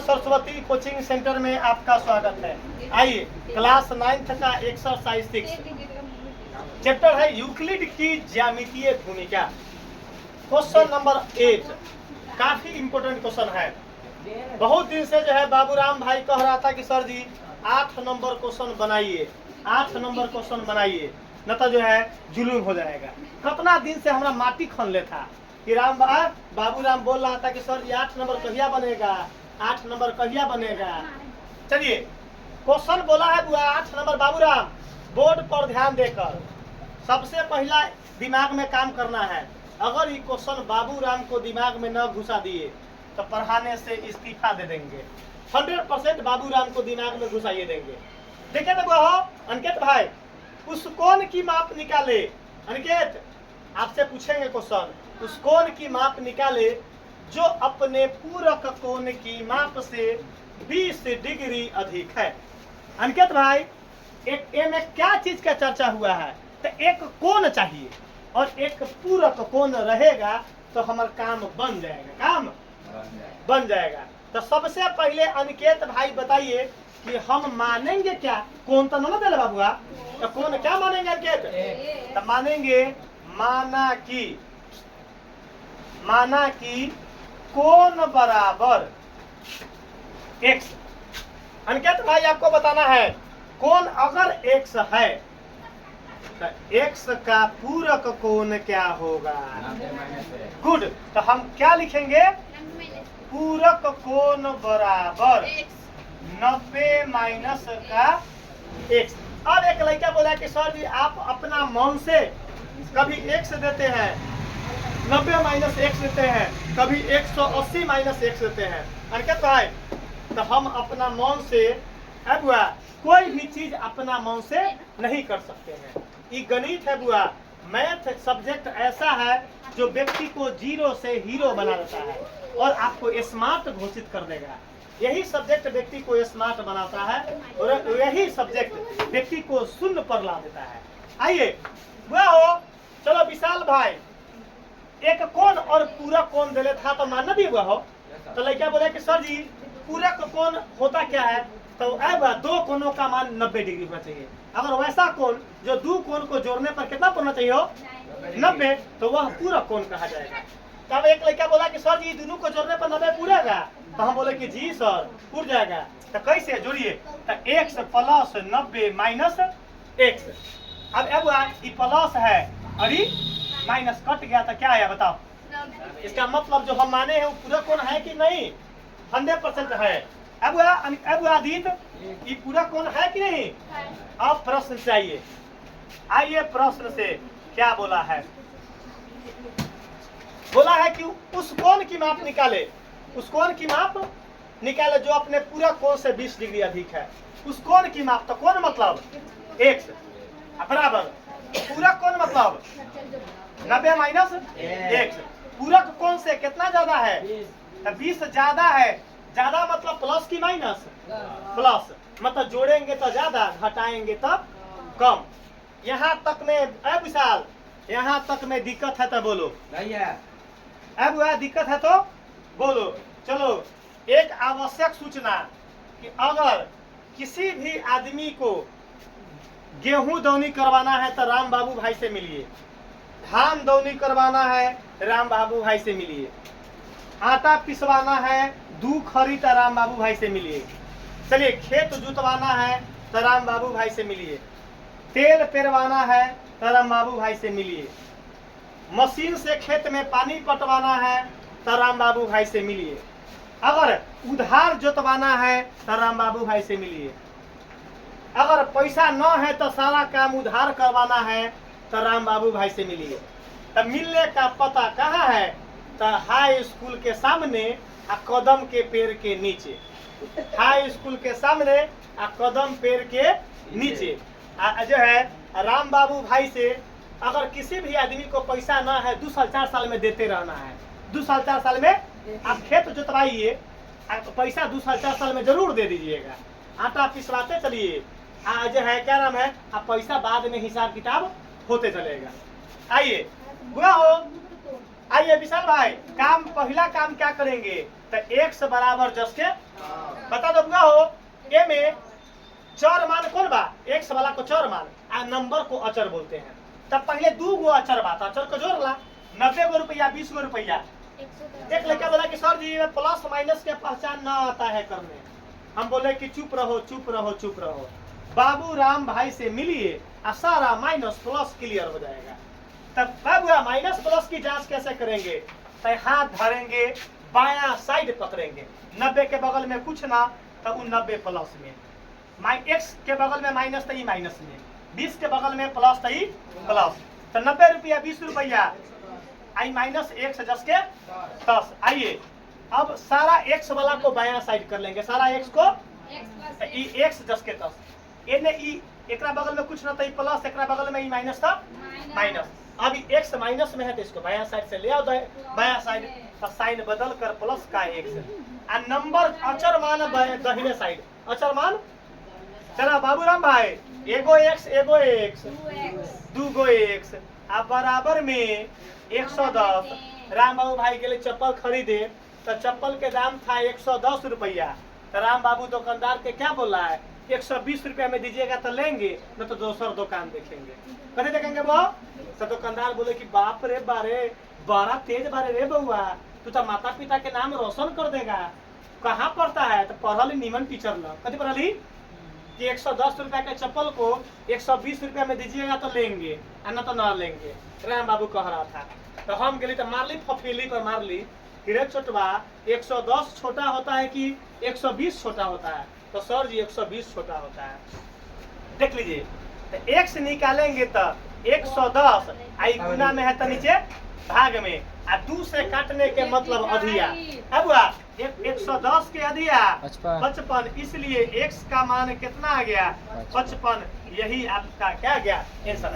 Saraswati coaching centre में आपका स्वागत है। आइए, क्लास 9th का एक्सरसाइज 6 चैप्टर है यूक्लिड की ज्यामितीय भूमिका। क्वेश्चन नंबर 8 काफी इंपोर्टेंट क्वेश्चन है। बहुत दिन से जो है बाबूराम भाई कह रहा था कि सर जी 8 नंबर क्वेश्चन बनाइए, 8 नंबर क्वेश्चन बनाइए, न तो जो है जुलूम हो जाएगा। कितना दिन से हमारा माटी खन ले था कि बाबूराम बोल रहा था कि सर जी 8 नंबर कहिया बनेगा, 8 नंबर कहिया बनेगा। चलिए, क्वेश्चन बोला है बुआ 8 नंबर। बाबूराम बोर्ड पर ध्यान देकर सबसे पहला दिमाग में काम करना है। अगर ये क्वेश्चन बाबूराम को दिमाग में न घुसा दिए तो पढ़ाने से इस्तीफा दे देंगे। 100% बाबूराम को दिमाग में घुसाइए देंगे। देखिए तो बुआ हो अंकित भाई, उस कोण की माप निकाले। अंकित आपसे पूछेंगे क्वेश्चन, उस कोण की माप निकाले जो अपने पूरक कोण की माप से 20 डिग्री अधिक है। अंकित भाई, एक में क्या चीज का चर्चा हुआ है? तो एक कोण चाहिए और एक पूरक कोण रहेगा तो हमारा काम बन जाएगा, काम बन जाएगा। तो सबसे पहले अनिकेत भाई बताइए कि हम मानेंगे क्या? कोण तो ना दे बाबुआ, तो कोण क्या मानेंगे अनिकेत? तो मानेंगे माना कि कोण बराबर x। अनिकेत भाई आपको बताना है कोण अगर x है तो x का पूरक कोण क्या होगा? गुड। तो हम क्या लिखेंगे? पूरक कोण बराबर 90 माइनस का x। अब एक लड़का बोला कि सर जी आप अपना मन से कभी x देते हैं, 90 माइनस x देते हैं, कभी 180 माइनस x देते हैं। अंकित भाई, तो हम अपना मन से है बुआ कोई भी चीज अपना मन से नहीं कर सकते हैं। ये गणित है बुआ, मैथ सब्जेक्ट ऐसा है जो व्यक्ति को जीरो से हीरो बना देता है और आपको स्मार्ट घोषित कर देगा। यही सब्जेक्ट व्यक्ति को स्मार्ट बनाता है और यही सब्जेक्ट व्यक्ति को शून्य पर ला देता है। आइए बुआ हो, चलो विशाल भाई एक कोण और पूरक कोण दे था तो मानना भी हुआ हो। तो लड़का बोले कि सर जी पूरक कोण होता क्या है? तो दो कोणों का मान 90 डिग्री होना चाहिए। अगर वैसा कोण जो दो कोण को जोड़ने पर कितना होना चाहिए हो? 90, तो वह पूरक कोण कहा जाएगा। तब एक लड़का बोला कि सर जी दोनों को जोड़ने पर 90 पूरेगा? तो हम बोले कि जी सर पूर जाएगा। तो कैसे जोड़िए? तो x प्लस 90 माइनस x। अब ये प्लस है और ये माइनस कट गया तो क्या आया बताओ? इसका मतलब जो हम माने हैं वो पूरा कोण है कि नहीं? 100% है। अब आदित्य ये पूरा कोण है कि नहीं? अब प्रश्न चाहिए। आइए प्रश्न से क्या बोला है? बोला है कि उस कोण की माप निकाले, उस कोण की माप निकाले जो अपने पूरा कोण से 20 डिग्री अधिक है। उस कोण की माप, तो कोण मतलब x बराबर पूरा कोण मतलब 90 माइनस x। पूरक कोण से कितना ज्यादा है? 20 ज्यादा है। ज्यादा मतलब प्लस की माइनस? प्लस मतलब जोड़ेंगे तो ज्यादा, घटाएंगे तो कम। यहाँ तक में विशाल, यहाँ तक में दिक्कत है तो बोलो। अब वह दिक्कत है तो बोलो। चलो, एक आवश्यक सूचना कि अगर किसी भी आदमी को गेहूं दौनी करवाना है तो राम बाबू भाई से मिलिए, धान दौनी करवाना है राम बाबू भाई से मिलिए, आटा पिसवाना है दूध खरी तो राम बाबू भाई से मिलिए। चलिए, खेत जुतवाना है तो राम बाबू भाई से मिलिए, तेल पेरवाना है तो राम बाबू भाई से मिलिए, मशीन से खेत में पानी पटवाना है तो राम बाबू भाई से मिलिए, अगर उधार जोतवाना है तो राम बाबू भाई से मिलिए, अगर पैसा न है तो सारा काम उधार करवाना है तो राम बाबू भाई से मिलिए। तो मिलने का पता कहाँ है? तो हाई स्कूल के सामने आ कदम के पेड़ के नीचे। हाई स्कूल के सामने आ कदम पेड़ के नीचे जो है राम बाबू भाई से। अगर किसी भी आदमी को पैसा ना है 2 साल 4 साल में देते रहना है। 2 साल 4 साल में आप खेत जोतवाइए, पैसा 2 साल 4 साल में जरूर दे दीजिएगा। आटा पिसवाते चलिए, जो है क्या नाम है, आप पैसा बाद में हिसाब किताब होते चलेगा। आइए बुआ हो, आइए विशाल भाई, काम पहला काम क्या करेंगे? तो x बराबर जस के बता दो हो। ए में चर मान कौन बा? x वाला को चर मान आ नंबर को अचर बोलते हैं। तब पहले 2 गो अचर बा, तो अचर को जोड़ ला। 90 गो रुपया 20 गो रुपया। एक लड़का बोला कि सर जी प्लस माइनस के पहचान ना आता है करने। हम बोले कि चुप रहो चुप रहो चुप रहो, बाबू राम भाई से मिलिए और सारा माइनस प्लस क्लियर हो जाएगा। तब बाबू माइनस प्लस की जांच कैसे करेंगे? तो हाथ धरेंगे, बायां साइड पकड़ेंगे, 90 के बगल में कुछ ना तो 90 प्लस में, x के बगल में माइनस तो माइनस में, 20 के बगल में प्लस तो प्लस। तो 90 रुपया 20 रुपया आई माइनस x जस के 10। आइए अब सारा x वाला को बायां साइड कर लेंगे, सारा x को x जस के 10। एने एकरा बगल में कुछ ना तो प्लस, एकरा बगल में माइनस था माइनस। अब x माइनस में है तो इसको बायां साइड से ले आओ, बायां साइड तो साइन बदल कर प्लस का x आ नंबर अचर मान दाहिने साइड अचर मान। चला बाबूराम भाई एगो x एगो x 2 गो x आ बराबर में 110। राम बाबू भाई के लिए चप्पल खरीदे तो चप्पल के दाम था 110 रुपया। तो राम बाबू दुकानदार के क्या बोला है? 120 रुपया में दीजिएगा तो लेंगे, न तो दूसरा दुकान देखेंगे। कभी देखेंगे वो? तो दुकानदार बोले कि बाप रे बारे बड़ा तेज बारे रे बउआ, तू तो माता पिता के नाम रोशन कर देगा। कहाँ पढ़ता है? तो पढ़ल नीमन टीचर ल। कभी पढ़ली कि 110 रुपया के चप्पल को 120 रुपया में दीजिएगा तो लेंगे और न तो ना लेंगे। राम बाबू कह रहा था तो हम गली तो मारली, फफीली पर मारली। हिरे छोटवा 110 छोटा होता है कि 120 छोटा होता है? तो सर जी 120 छोटा होता है। देख लीजिए तो x निकालेंगे तो 110 आई गुना में है तो नीचे भाग में आ 2 से काटने के मतलब अधिया। अब 110 के अधिया 55, इसलिए x का मान कितना आ गया? 55। यही आपका क्या गया आंसर।